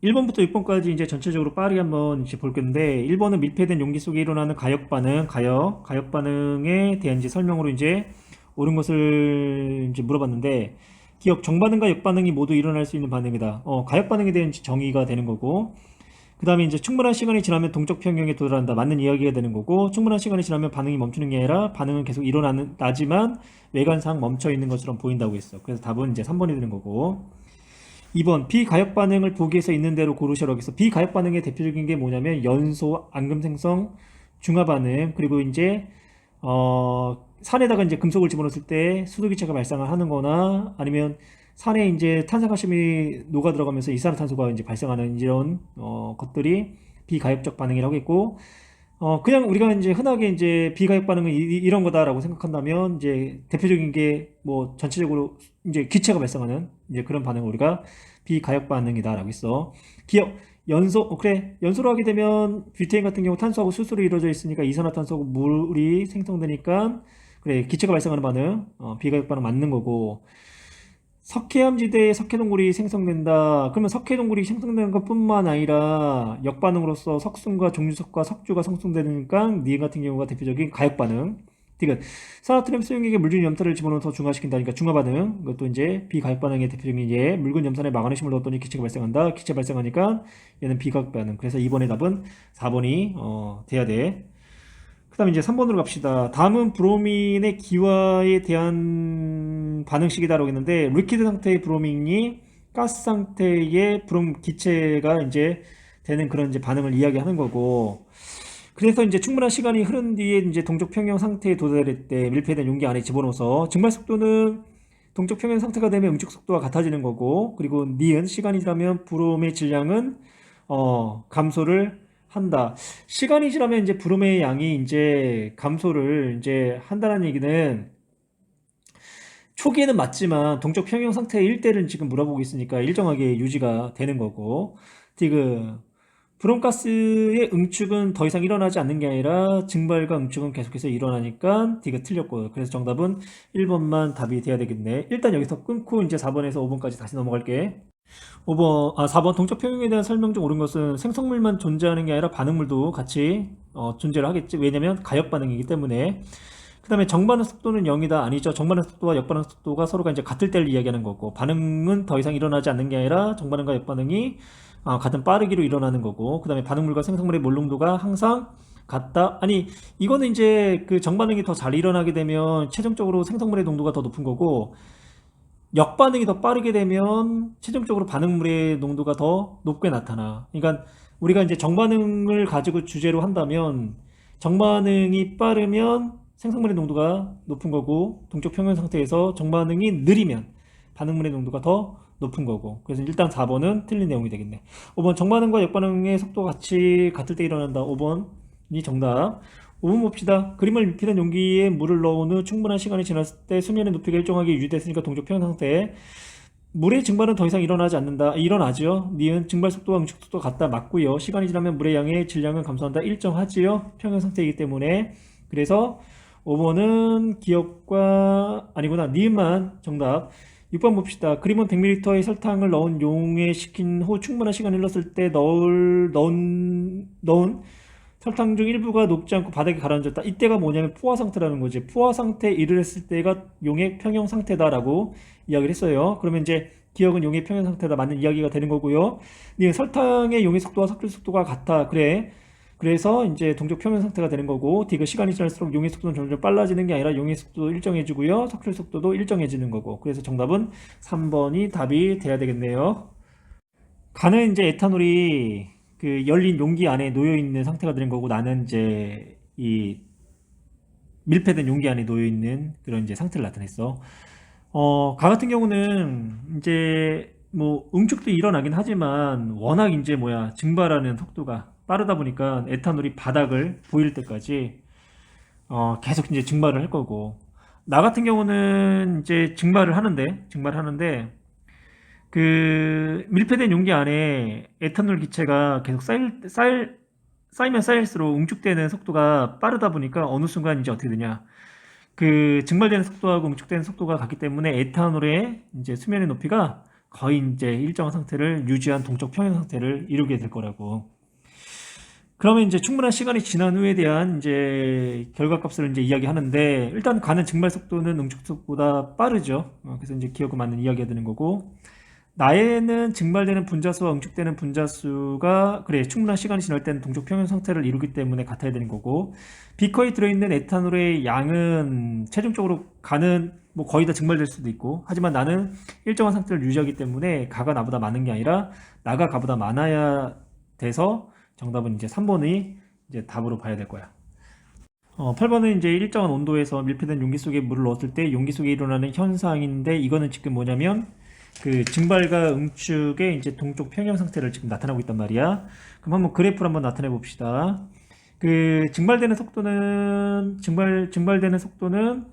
1번부터 6번까지 이제 전체적으로 빠르게 한번 이제 볼 건데, 1번은 밀폐된 용기 속에 일어나는 가역 반응, 가역 반응에 대한 이제 설명으로 이제 옳은 것을 이제 물어봤는데, 기억 정반응과 역반응이 모두 일어날 수 있는 반응이다. 가역 반응에 대한 정의가 되는 거고, 그 다음에 이제 충분한 시간이 지나면 동적 평형에 도달한다. 맞는 이야기가 되는 거고, 충분한 시간이 지나면 반응이 멈추는 게 아니라 반응은 계속 나지만 외관상 멈춰 있는 것처럼 보인다고 했어. 그래서 답은 이제 3번이 되는 거고. 2번 비가역 반응을 보기에서 있는 대로 고르시라고 해서 비가역 반응의 대표적인 게 뭐냐면 연소, 앙금생성, 중화 반응, 그리고 이제 산에다가 이제 금속을 집어넣었을 때 수도기체가 발생을 하는 거나 아니면 산에 이제 탄산가스이 녹아 들어가면서 이산화탄소가 이제 발생하는 이런 것들이 비가역적 반응이라고 했고, 그냥 우리가 이제 흔하게 이제 비가역 반응은 런 거다라고 생각한다면 이제 대표적인 게 뭐 전체적으로 이제 기체가 발생하는 이제 그런 반응을 우리가 비가역 반응이다라고 했어. 기억 그래, 연소로 하게 되면 뷰테인 같은 경우 탄소하고 수소로 이루어져 있으니까 이산화탄소하고 물이 생성되니까 그래, 기체가 발생하는 반응, 비가역 반응 맞는 거고. 석회암지대에 석회동굴이 생성된다. 그러면 석회동굴이 생성되는 것뿐만 아니라 역반응으로서 석순과 종유석과 석주가 생성되니까 니은 같은 경우가 대표적인 가역반응. 디귿 산화트륨 수용액에 물질 염산을 집어넣어서 중화시킨다니까 중화반응. 이것도 이제 비가역반응의 대표적인 예. 묽은 염산에 마그네슘을 넣었더니 기체가 발생한다. 기체 발생하니까 얘는 비가역반응. 그래서 이번의 답은 4번이 돼야 돼. 그 다음에 이제 3번으로 갑시다. 다음은 브로민의 기화에 대한 반응식이다라고 했는데, 리퀴드 상태의 브로민이 가스 상태의 브롬 기체가 이제 되는 그런 이제 반응을 이야기하는 거고, 그래서 이제 충분한 시간이 흐른 뒤에 이제 동적 평형 상태에 도달할 때 밀폐된 용기 안에 집어넣어서 증발 속도는 동적 평형 상태가 되면 응축 속도가 같아지는 거고, 그리고 니은 시간이 지나면 브롬의 질량은 감소를 한다. 시간이 지나면 이제 브롬의 양이 이제 감소를 이제 한다는 얘기는 초기에는 맞지만 동적 평형 상태의 1대를 지금 물어보고 있으니까 일정하게 유지가 되는 거고, 지금 브롬가스의 응축은 더 이상 일어나지 않는 게 아니라 증발과 응축은 계속해서 일어나니까 D가 틀렸고, 그래서 정답은 1번만 답이 돼야 되겠네. 일단 여기서 끊고 이제 4번에서 5번까지 다시 넘어갈게. 4번 동적 평형에 대한 설명 중 옳은 것은 생성물만 존재하는 게 아니라 반응물도 같이 존재를 하겠지. 왜냐면 가역 반응이기 때문에. 그 다음에 정반응 속도는 0이다. 아니죠. 정반응 속도와 역반응 속도가 서로가 이제 같을 때를 이야기하는 거고, 반응은 더 이상 일어나지 않는 게 아니라 정반응과 역반응이 같은 빠르기로 일어나는 거고, 그 다음에 반응물과 생성물의 몰농도가 항상 같다. 아니, 이거는 이제 그 정반응이 더 잘 일어나게 되면 최종적으로 생성물의 농도가 더 높은 거고, 역반응이 더 빠르게 되면 최종적으로 반응물의 농도가 더 높게 나타나. 그러니까 우리가 이제 정반응을 가지고 주제로 한다면, 정반응이 빠르면 생성물의 농도가 높은 거고, 동적 평형 상태에서 정반응이 느리면 반응물의 농도가 더 높은 거고. 그래서 일단 4번은 틀린 내용이 되겠네. 5번 정반응과 역반응의 속도가 같을 때 일어난다. 5번이 정답. 5분 봅시다. 그림을 밀폐된 용기에 물을 넣은 후 충분한 시간이 지났을 때 수면의 높이가 일정하게 유지됐으니까 동적 평형 상태. 물의 증발은 더 이상 일어나지 않는다. 일어나지요. 니은 증발 속도와 응축 속도가 같다. 맞고요. 시간이 지나면 물의 양의 질량은 감소한다. 일정하지요. 평형 상태이기 때문에. 그래서 5번은 기억과 아니구나. 니은만 정답. 6번 봅시다. 그림은 100ml의 설탕을 넣은 용에 식힌 후 충분한 시간이 흘렀을 때 넣은 설탕 중 일부가 녹지 않고 바닥에 가라앉았다. 이때가 뭐냐면 포화 상태라는 거지. 포화 상태에 이르렀을 때가 용의 평형 상태다라고 이야기를 했어요. 그러면 이제 기억은 용의 평형 상태다. 맞는 이야기가 되는 거고요. 설탕의 용의 속도와 섞일 속도가 같아. 그래. 그래서 이제 동적 평형 상태가 되는 거고, 디귿 시간이 지날수록 용의 속도는 점점 빨라지는 게 아니라 용의 속도도 일정해지고요. 섞일 속도도 일정해지는 거고. 그래서 정답은 3번이 답이 돼야 되겠네요. 가는 이제 에탄올이 그 열린 용기 안에 놓여 있는 상태가 되는 거고, 나는 이제 이 밀폐된 용기 안에 놓여 있는 그런 이제 상태를 나타냈어. 가 같은 경우는 이제 뭐 응축도 일어나긴 하지만 워낙 이제 증발하는 속도가 빠르다 보니까 에탄올이 바닥을 보일 때까지 계속 이제 증발을 할 거고, 나 같은 경우는 이제 증발하는데 그 밀폐된 용기 안에 에탄올 기체가 계속 쌓이면 쌓일수록 응축되는 속도가 빠르다 보니까 어느 순간 이제 어떻게 되냐, 그 증발되는 속도하고 응축되는 속도가 같기 때문에 에탄올의 이제 수면의 높이가 거의 이제 일정한 상태를 유지한 동적 평형 상태를 이루게 될 거라고. 그러면 이제 충분한 시간이 지난 후에 대한 이제 결과값을 이제 이야기하는데, 일단 가는 증발 속도는 응축 속도보다 빠르죠. 그래서 이제 기억과 맞는 이야기가 되는 거고, 나에는 증발되는 분자수와 응축되는 분자수가 그래 충분한 시간이 지날 때는 동적 평형 상태를 이루기 때문에 같아야 되는 거고, 비커에 들어있는 에탄올의 양은 최종적으로 가는 뭐 거의 다 증발될 수도 있고, 하지만 나는 일정한 상태를 유지하기 때문에 가가 나보다 많은 게 아니라 나가 가보다 많아야 돼서 정답은 이제 3번이 이제 답으로 봐야 될 거야. 8번은 이제 일정한 온도에서 밀폐된 용기 속에 물을 넣었을 때 용기 속에 일어나는 현상인데, 이거는 지금 뭐냐면 그 증발과 응축의 이제 동쪽 평형 상태를 지금 나타나고 있단 말이야. 그럼 한번 그래프를 한번 나타내 봅시다. 그 증발되는 속도는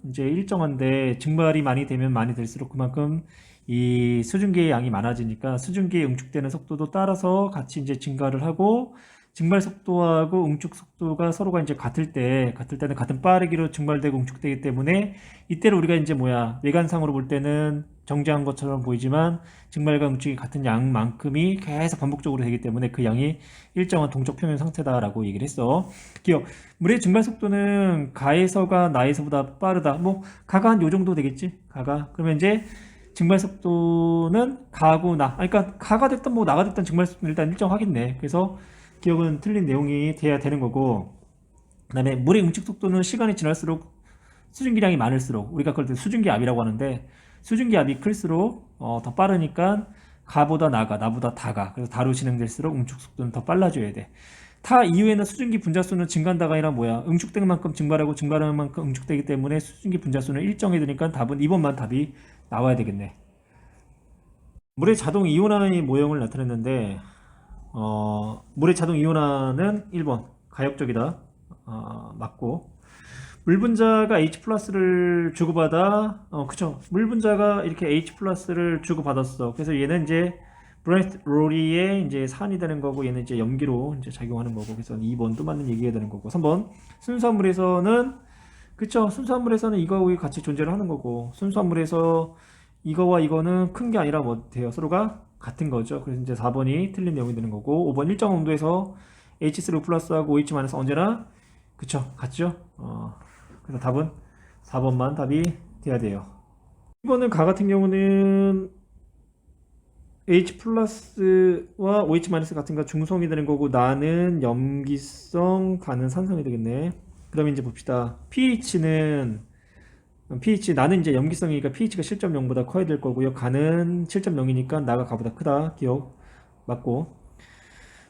이제 일정한데, 증발이 많이 되면 많이 될수록 그만큼 이 수증기의 양이 많아지니까 수증기의 응축되는 속도도 따라서 같이 이제 증가를 하고, 증발 속도하고 응축 속도가 서로가 이제 같을 때는 같은 빠르기로 증발되고 응축되기 때문에, 이때를 우리가 이제 뭐야, 외관상으로 볼 때는 정지한 것처럼 보이지만 증발과 응축이 같은 양만큼이 계속 반복적으로 되기 때문에 그 양이 일정한 동적 평형 상태다라고 얘기를 했어. 기억. 물의 증발 속도는 가에서가 나에서보다 빠르다. 뭐 가가 한 요 정도 되겠지. 가가. 그러면 이제 증발 속도는 가고 나. 그러니까 가가 됐든 뭐 나가 됐든 증발 속도는 일단 일정하겠네. 그래서 기억은 틀린 내용이 돼야 되는 거고, 그다음에 물의 응축 속도는 시간이 지날수록 수증기량이 많을수록, 우리가 그럴 때 수증기압이라고 하는데, 수증기압이 클수록 더 빠르니까 가보다 나가, 나보다 다가. 그래서 다로 진행될수록 응축 속도는 더 빨라져야 돼. 타 이후에는 수증기 분자수는 증가한다가 아니라 뭐야, 응축된 만큼 증발하고 증발하는 만큼 응축되기 때문에 수증기 분자수는 일정해야 되니까 답은 2번만 답이 나와야 되겠네. 물의 자동 이온화의 모형을 나타냈는데, 물의 자동 이온화는 1번 가역적이다. 맞고, 물 분자가 H 플러스를 주고받아, 그쵸, 물 분자가 이렇게 H 플러스를 주고받았어. 그래서 얘는 이제 브레스 로리의 이제 산이 되는 거고, 얘는 이제 염기로 이제 작용하는 거고, 그래서 2번도 맞는 얘기가 되는 거고, 3번 순수한 물에서는, 그쵸, 순수한 물에서는 이거와 같이 존재를 하는 거고, 순수한 물에서 이거와 이거는 큰 게 아니라 뭐 돼요, 서로가 같은 거죠. 그래서 이제 4번이 틀린 내용이 되는 거고, 5번 일정 온도에서 H3O 플러스하고 OH 마이너스 언제나 그쵸, 같죠. 그래서 답은 4번만 답이 돼야 돼요. 이번은 가 같은 경우는 H 플러스와 OH 마이너스 같은 거 중성이 되는 거고, 나는 염기성, 가는 산성이 되겠네. 그럼 이제 봅시다. pH 나는 이제 염기성이니까 pH가 7.0보다 커야 될 거고요. 가는 7.0이니까 나가 가보다 크다. 기억 맞고.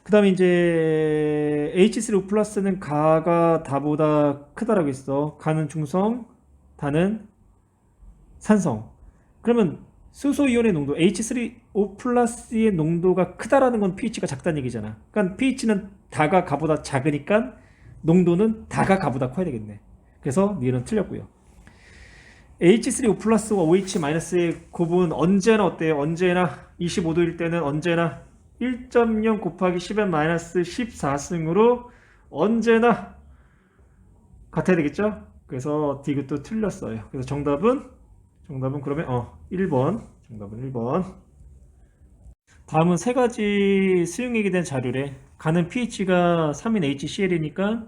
그 다음에 이제 H3O 플러스는 가가 다보다 크다라고 했어. 가는 중성, 다는 산성. 그러면 수소이온의 농도 H3O 플러스의 농도가 크다라는 건 pH가 작다는 얘기잖아. 그러니까 pH는 다가 가보다 작으니까 농도는 다가 가보다 커야 되겠네. 그래서 니은 틀렸고요. H3O 플러스와 OH-의 곱은 언제나 어때요? 언제나 25도일 때는 언제나 1.0 곱하기 10의 마이너스 14승으로 언제나 같아야 되겠죠? 그래서 디귿도 틀렸어요. 그래서 정답은 그러면 1번. 정답은 1번. 다음은 세 가지 수용액에 대한 자료래. 가는 pH가 3인 HCl이니까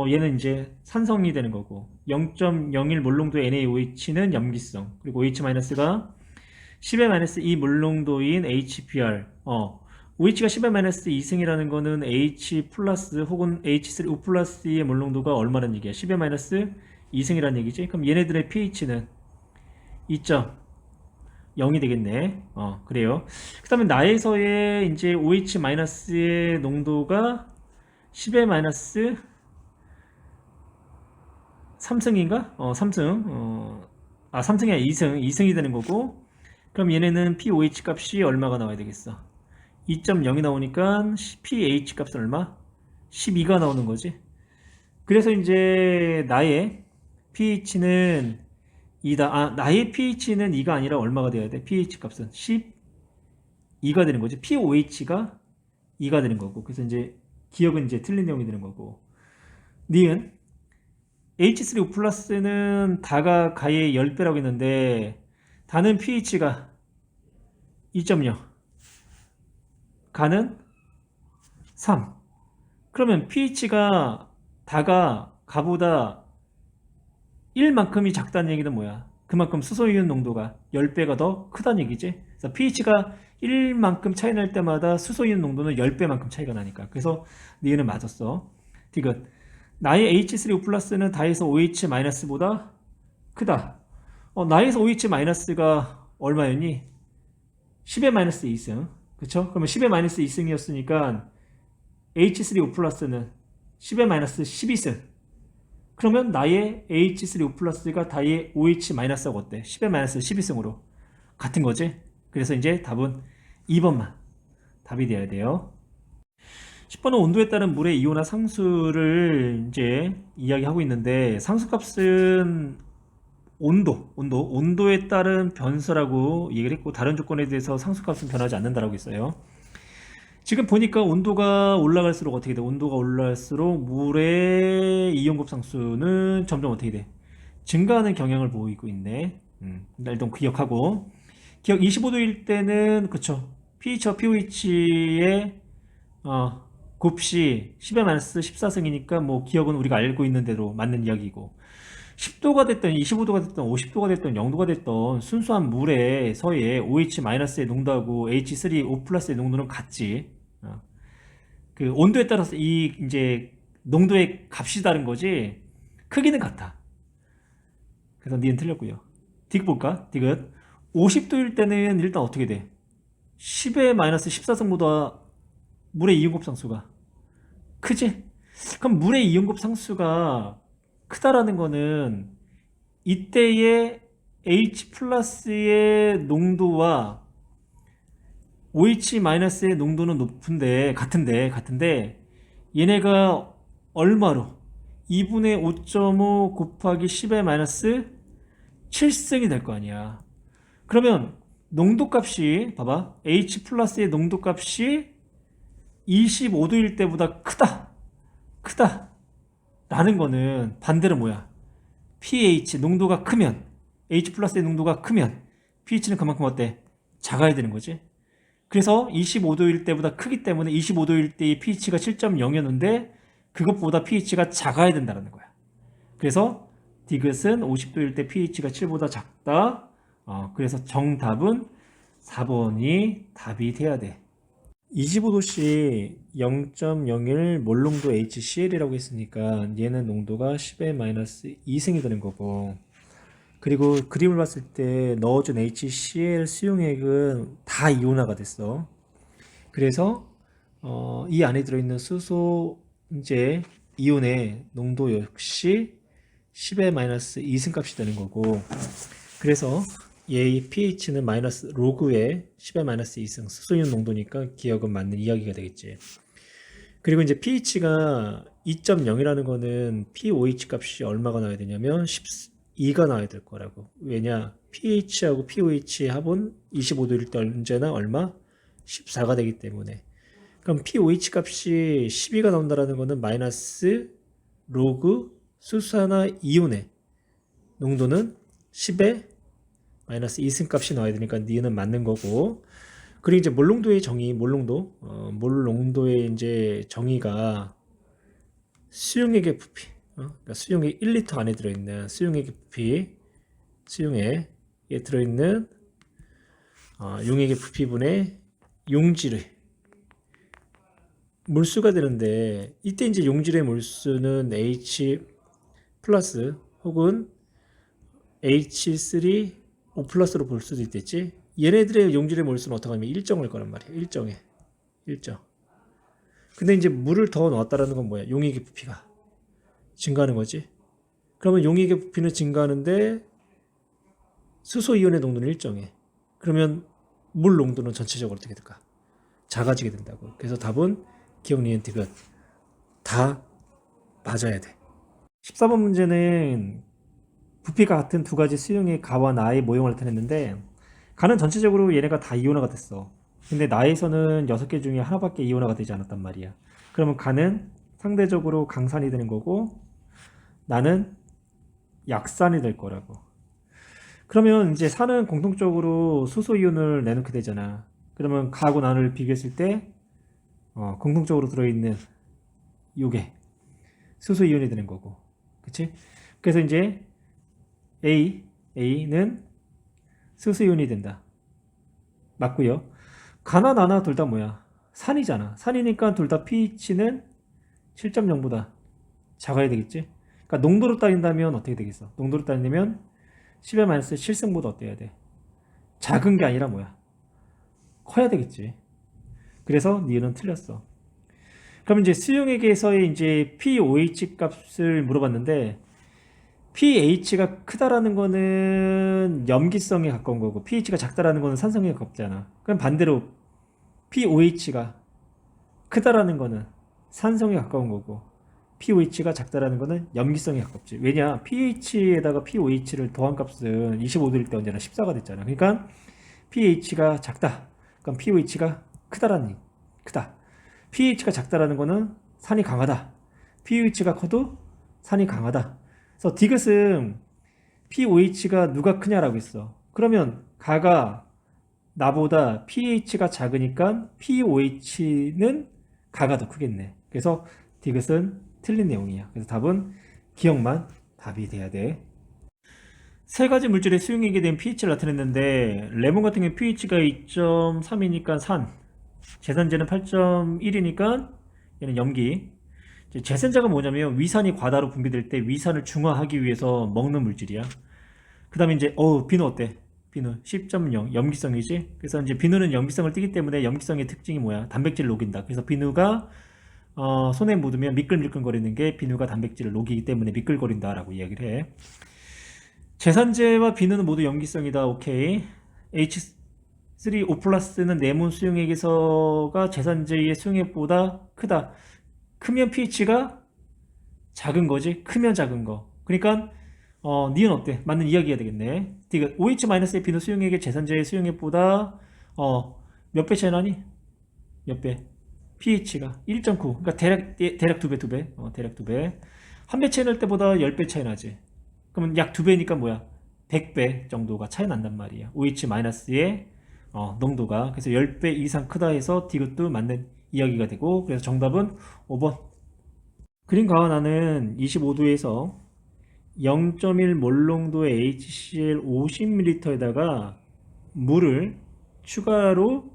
얘는 이제 산성이 되는 거고, 0.01 몰농도의 NaOH는 염기성, 그리고 OH-가 10의 -2 몰농도인 HBr. OH가 10의 -2승이라는 거는 H 플러스 혹은 H3O 플러스의 몰농도가 얼마란 얘기야? 10의 -2승이라는 얘기지? 그럼 얘네들의 pH는 2.0이 되겠네. 그래요. 그 다음에 나에서의 이제 OH-의 농도가 10의 -3승인가? 3승. 3승이 아니라 2승이 되는 거고, 그럼 얘네는 pOH 값이 얼마가 나와야 되겠어? 2.0이 나오니까 pH 값은 얼마? 12가 나오는 거지. 그래서 이제 나의 pH는 2다. 나의 pH는 2가 아니라 얼마가 돼야 돼? pH 값은 12가 되는 거지. pOH가 2가 되는 거고. 그래서 이제 기억은 이제 틀린 내용이 되는 거고. 니은 H3O 플러스는 다가 가의 10배라고 했는데, 다는 pH가 2.0, 가는 3. 그러면 pH가 다가 가보다 1만큼이 작다는 얘기는 뭐야? 그만큼 수소이온 농도가 10배가 더 크다는 얘기지. 그래서 pH가 1만큼 차이 날 때마다 수소이온 농도는 10배만큼 차이가 나니까. 그래서 니은은 맞았어. 디귿. 나의 H3O 플러스는 다에서 OH-보다 크다. 나에서 OH-가 얼마였니? 10의 마이너스 2승. 그쵸? 그러면 10의 마이너스 2승이었으니까 H3O 플러스는 10의 마이너스 12승. 그러면 나의 H3O 플러스가 나의 OH-하고 어때? 10의 마이너스 12승으로 같은 거지? 그래서 이제 답은 2번만 답이 돼야 돼요. 10번은 온도에 따른 물의 이온화 상수를 이제 이야기하고 있는데, 상수값은 온도에 따른 변수라고 얘기를 했고, 다른 조건에 대해서 상수값은 변하지 않는다라고 했어요. 지금 보니까 온도가 올라갈수록 어떻게 돼? 온도가 올라갈수록 물의 이온급 상수는 점점 어떻게 돼? 증가하는 경향을 보이고 있네. 일단 기억하고, 기억 25도일 때는 그쵸? pH와 pOH의 곱시 10의 마이너스 14승이니까 뭐 기억은 우리가 알고 있는 대로 맞는 이야기고, 10도가 됐든 25도가 됐든 50도가 됐든 0도가 됐든 순수한 물에서의 OH-의 농도하고 H3O+의 농도는 같지. 그 온도에 따라서 이 이제 농도의 값이 다른 거지 크기는 같아. 그래서 니은 틀렸고요. 디귿 볼까? 디귿 50도일 때는 일단 어떻게 돼? 10의 마이너스 14승보다 물의 이온급 상수가 크지? 그럼 물의 이온급 상수가 크다라는 거는 이때의 H+의 농도와 OH-의 농도는 같은데 얘네가 얼마로? 2분의 5.5 곱하기 10의 마이너스 7승이 될 거 아니야. 그러면 농도값이 봐봐, H+의 농도값이 25도일 때보다 크다 라는 거는 반대로 뭐야? pH 농도가 크면, H+의 농도가 크면 pH는 그만큼 어때? 작아야 되는 거지. 그래서 25도일 때보다 크기 때문에 25도일 때의 pH가 7.0이었는데 그것보다 pH가 작아야 된다는 거야. 그래서 디귿은 50도일 때 pH가 7보다 작다. 그래서 정답은 4번이 답이 돼야 돼. 25도씨 0.01 몰농도 HCl이라고 했으니까 얘는 농도가 10의 마이너스 2승이 되는 거고, 그리고 그림을 봤을 때 넣어준 HCl 수용액은 다 이온화가 됐어. 그래서 이 안에 들어있는 수소 이제 이온의 농도 역시 10의 마이너스 2승 값이 되는 거고, 그래서 얘의 pH는 마이너스 로그의 10의 마이너스 2승 수소이온 농도니까 기억은 맞는 이야기가 되겠지. 그리고 이제 pH가 2.0이라는 거는 pOH 값이 얼마가 나와야 되냐면 12가 나와야 될 거라고. 왜냐? pH하고 pOH의 합은 25도일 때 언제나 얼마? 14가 되기 때문에. 그럼 pOH 값이 12가 나온다라는 거는 마이너스 로그 수산화 이온의 농도는 10의 마이너스 2승 값이 나와야 되니까 니은은 맞는 거고. 그리고 이제 몰농도의 정의, 몰농도의 이제 정의가 수용액의 부피, 그러니까 수용액 1리터 안에 들어있는 수용액의 부피, 수용액에 들어있는 용액의 부피분의 용질의 몰수가 되는데, 이때 이제 용질의 몰수는 H 플러스 혹은 H3O 플러스로 볼 수도 있겠지. 얘네들의 용질의 몰수는 어떻게 하면 일정할 거란 말이야. 일정. 근데 이제 물을 더 넣었다라는 건 뭐야? 용액의 부피가 증가하는 거지. 그러면 용액의 부피는 증가하는데 수소 이온의 농도는 일정해. 그러면 물 농도는 전체적으로 어떻게 될까? 작아지게 된다고. 그래서 답은 기억, 니은, 디귿 다 맞아야 돼. 14번 문제는 부피가 같은 두 가지 수용의 가와 나의 모형을 나타냈는데, 가는 전체적으로 얘네가 다 이온화가 됐어. 근데 나에서는 6개 중에 하나밖에 이온화가 되지 않았단 말이야. 그러면 가는 상대적으로 강산이 되는 거고, 나는 약산이 될 거라고. 그러면 이제 산은 공통적으로 수소 이온을 내놓게 되잖아. 그러면 가하고 나를 비교했을 때 공통적으로 들어있는 요게 수소 이온이 되는 거고, 그치? 그래서 이제 A는 수소 이온이 된다. 맞고요. 가나 나나 둘 다 뭐야? 산이잖아. 산이니까 둘 다 pH는 7.0보다 작아야 되겠지? 그러니까 농도로 따진다면 어떻게 되겠어? 농도로 따지면 10의 마이너스 7승보다 어때야 돼? 작은 게 아니라 뭐야? 커야 되겠지. 그래서 니은 틀렸어. 그럼 이제 수용액에서의 이제 pOH 값을 물어봤는데, pH가 크다라는 거는 염기성에 가까운 거고, pH가 작다라는 거는 산성에 가깝잖아. 그럼 반대로 pOH가 크다라는 거는 산성에 가까운 거고, pOH가 작다라는 거는 염기성에 가깝지. 왜냐? pH에다가 pOH를 더한 값은 25도일 때 언제나 14가 됐잖아. 그러니까 pH가 작다. 그럼 pOH가 크다. pH가 작다라는 거는 산이 강하다. pH가 커도 산이 강하다. 그래서 디귿은 pOH가 누가 크냐라고 했어. 그러면 가가 나보다 pH가 작으니까 pOH는 가가 더 크겠네. 그래서 디귿은 틀린 내용이야. 그래서 답은 기억만 답이 돼야 돼. 세 가지 물질의 수용액에 대한 pH를 나타냈는데, 레몬 같은 경우 pH가 2.3이니까 산, 제산제는 8.1이니까 얘는 염기. 제산제가 뭐냐면 위산이 과다로 분비될 때 위산을 중화하기 위해서 먹는 물질이야. 그 다음에 이제 비누 어때? 비누 10.0 염기성이지. 그래서 이제 비누는 염기성을 띠기 때문에 염기성의 특징이 뭐야? 단백질을 녹인다. 그래서 비누가 손에 묻으면 미끌미끌거리는 게 비누가 단백질을 녹이기 때문에 미끌거린다라고 이야기를 해. 제산제와 비누는 모두 염기성이다. 오케이. H3O 플러스는 네몬 수용액에서가 제산제의 수용액보다 크다. 크면 pH가 작은 거지. 크면 작은 거. 그러니까 니은 어때? 맞는 이야기가 되겠네. OH-의 비누 수용액의 제산제의 수용액보다 몇 배 차이 나니? 몇 배? pH가 1.9. 그러니까 대략 2배. 대략 2배. 한 배 차이 날 때보다 10배 차이 나지. 그러면 약 2배니까 뭐야? 100배 정도가 차이 난단 말이야. OH-의 농도가. 그래서 10배 이상 크다 해서 디귿도 맞는 이야기가 되고, 그래서 정답은 5번. 그림 가하나는 25도에서 0.1 몰농도의 HCl 50ml에다가 물을 추가로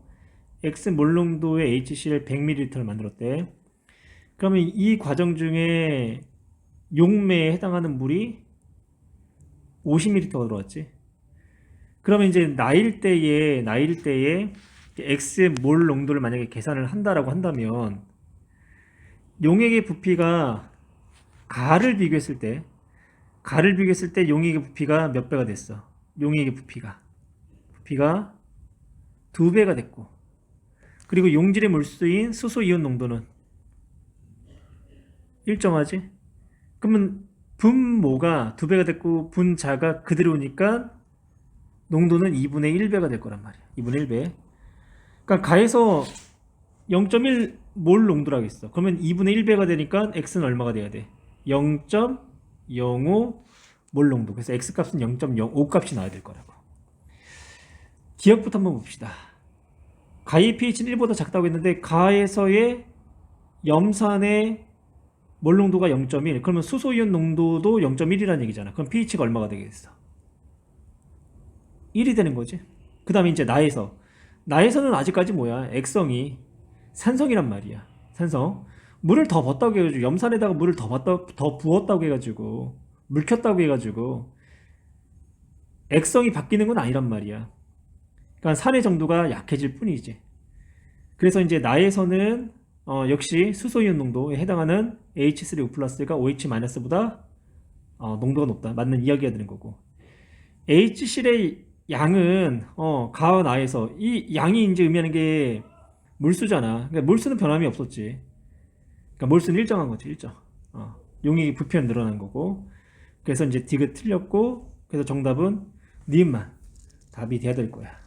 X 몰농도의 HCl 100ml를 만들었대. 그러면 이 과정 중에 용매에 해당하는 물이 50ml가 들어왔지. 그러면 이제 나일 때에 X의 몰 농도를 만약에 계산을 한다라고 한다면, 용액의 부피가 가를 비교했을 때 용액의 부피가 몇 배가 됐어? 용액의 부피가 2배가 됐고, 그리고 용질의 물수인 수소 이온 농도는 일정하지? 그러면 분모가 2배가 됐고 분자가 그대로니까 농도는 2분의 1배가 될 거란 말이야. 2분의 1배. 그러니까 가에서 0.1 몰 농도라고 했어. 그러면 2분의 1배가 되니까 X는 얼마가 돼야 돼? 0.05 몰 농도. 그래서 X 값은 0.05 값이 나와야 될 거라고. 기억부터 한번 봅시다. 가의 pH는 1보다 작다고 했는데, 가에서의 염산의 몰 농도가 0.1. 그러면 수소이온 농도도 0.1이라는 얘기잖아. 그럼 pH가 얼마가 되겠어? 1이 되는 거지. 그 다음에 이제 나에서는 아직까지 뭐야? 액성이 산성이란 말이야. 산성. 물을 더 붓다고 해가지고, 염산에다가 물을 더 부었다고 해가지고, 물 켰다고 해가지고 액성이 바뀌는 건 아니란 말이야. 그러니까 산의 정도가 약해질 뿐이지. 그래서 이제 나에서는 역시 수소이온 농도에 해당하는 H3O+가 OH-보다 농도가 높다. 맞는 이야기가 되는 거고, HCl의 양은 가와 나에서 이 양이 이제 의미하는 게 물수잖아. 그러니까 물수는 변함이 없었지. 그러니까 물수는 일정한 거지. 일정. 용액이 부피는 늘어난 거고. 그래서 이제 디귿 틀렸고, 그래서 정답은 니은만 답이 돼야 될 거야.